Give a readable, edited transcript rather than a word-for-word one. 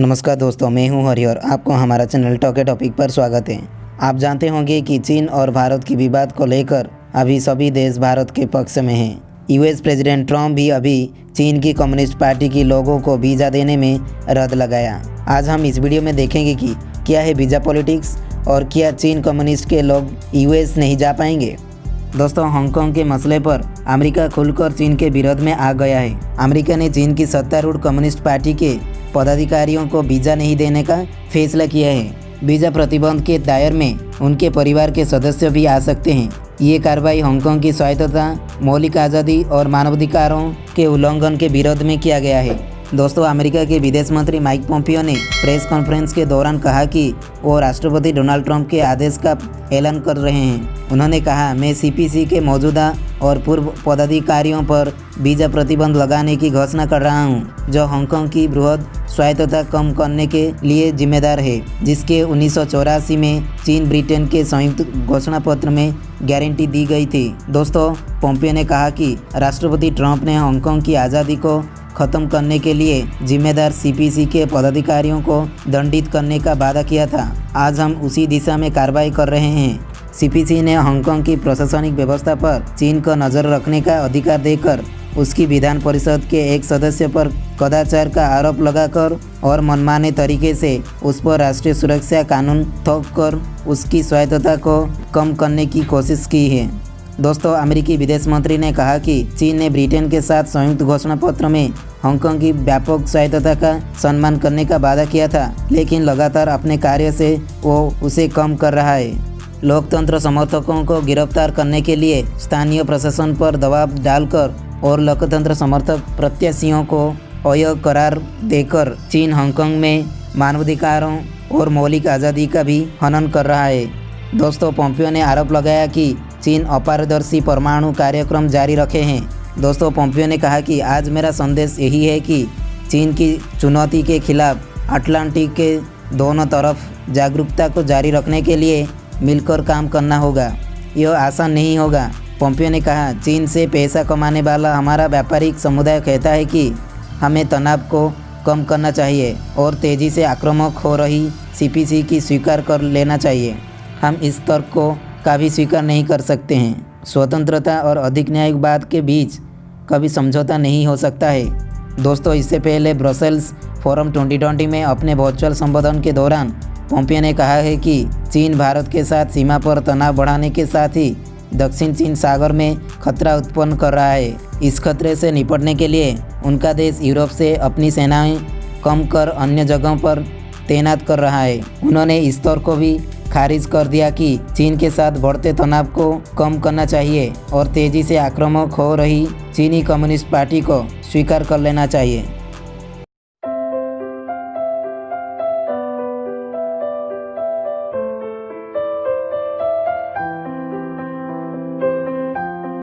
नमस्कार दोस्तों, मैं हूं हरि और आपको हमारा चैनल टॉके टॉपिक पर स्वागत है। आप जानते होंगे कि चीन और भारत की विवाद को लेकर अभी सभी देश भारत के पक्ष में हैं। यूएस प्रेसिडेंट ट्रंप भी अभी चीन की कम्युनिस्ट पार्टी के लोगों को वीज़ा देने में रद्द लगाया। आज हम इस वीडियो में देखेंगे कि क्या है वीज़ा पॉलिटिक्स और क्या चीन कम्युनिस्ट के लोग यूएस नहीं जा पाएंगे। दोस्तों, हांगकांग के मसले पर अमेरिका खुलकर चीन के विरोध में आ गया है। अमेरिका ने चीन की सत्तारूढ़ कम्युनिस्ट पार्टी के पदाधिकारियों को वीज़ा नहीं देने का फैसला किया है। वीज़ा प्रतिबंध के दायरे में उनके परिवार के सदस्य भी आ सकते हैं। ये कार्रवाई हांगकांग की स्वायत्तता, मौलिक आज़ादी और मानवाधिकारों के उल्लंघन के विरोध में किया गया है। दोस्तों, अमेरिका के विदेश मंत्री माइक पोम्पियो ने प्रेस कॉन्फ्रेंस के दौरान कहा कि वो राष्ट्रपति डोनाल्ड ट्रंप के आदेश का ऐलान कर रहे हैं। उन्होंने कहा, मैं सीपीसी के मौजूदा और पूर्व पदाधिकारियों पर वीज़ा प्रतिबंध लगाने की घोषणा कर रहा हूं, जो हांगकांग की बृहद स्वायत्तता कम करने के लिए जिम्मेदार है, जिसके 1984 में चीन ब्रिटेन के संयुक्त घोषणा पत्र में गारंटी दी गई थी। दोस्तों, पोम्पियो ने कहा कि राष्ट्रपति ट्रंप ने हांगकांग की आज़ादी को ख़त्म करने के लिए जिम्मेदार सीपीसी के पदाधिकारियों को दंडित करने का वादा किया था। आज हम उसी दिशा में कार्रवाई कर रहे हैं। सीपीसी ने हांगकांग की प्रशासनिक व्यवस्था पर चीन को नज़र रखने का अधिकार देकर उसकी विधान परिषद के एक सदस्य पर कदाचार का आरोप लगाकर और मनमाने तरीके से उस पर राष्ट्रीय सुरक्षा कानून थोप कर उसकी स्वायत्तता को कम करने की कोशिश की है। दोस्तों, अमेरिकी विदेश मंत्री ने कहा कि चीन ने ब्रिटेन के साथ संयुक्त घोषणा पत्र में हांगकांग की व्यापक स्वायत्तता का सम्मान करने का वादा किया था, लेकिन लगातार अपने कार्य से वो उसे कम कर रहा है। लोकतंत्र समर्थकों को गिरफ्तार करने के लिए स्थानीय प्रशासन पर दबाव डालकर और लोकतंत्र समर्थक प्रत्याशियों को अयोग्य करार देकर चीन हांगकांग में मानवाधिकारों और मौलिक आज़ादी का भी हनन कर रहा है। दोस्तों, पोम्पियो ने आरोप लगाया कि चीन अपारदर्शी परमाणु कार्यक्रम जारी रखे हैं। दोस्तों, पोम्पियो ने कहा कि आज मेरा संदेश यही है कि चीन की चुनौती के खिलाफ अटलांटिक के दोनों तरफ जागरूकता को जारी रखने के लिए मिलकर काम करना होगा। यह आसान नहीं होगा। पोम्पियो ने कहा, चीन से पैसा कमाने वाला हमारा व्यापारिक समुदाय कहता है कि हमें तनाव को कम करना चाहिए और तेज़ी से आक्रामक हो रही सीपीसी की स्वीकार कर लेना चाहिए। हम इस तर्क को कभी स्वीकार नहीं कर सकते हैं। स्वतंत्रता और अधिक न्यायवाद के बीच कभी समझौता नहीं हो सकता है। दोस्तों, इससे पहले ब्रसेल्स फोरम 2020 में अपने वर्चुअल संबोधन के दौरान पोम्पियो ने कहा है कि चीन भारत के साथ सीमा पर तनाव बढ़ाने के साथ ही दक्षिण चीन सागर में खतरा उत्पन्न कर रहा है। इस खतरे से निपटने के लिए उनका देश यूरोप से अपनी सेनाएं कम कर अन्य जगहों पर तैनात कर रहा है। उन्होंने इस तर्क को भी खारिज कर दिया कि चीन के साथ बढ़ते तनाव को कम करना चाहिए और तेज़ी से आक्रामक हो रही चीनी कम्युनिस्ट पार्टी को स्वीकार कर लेना चाहिए।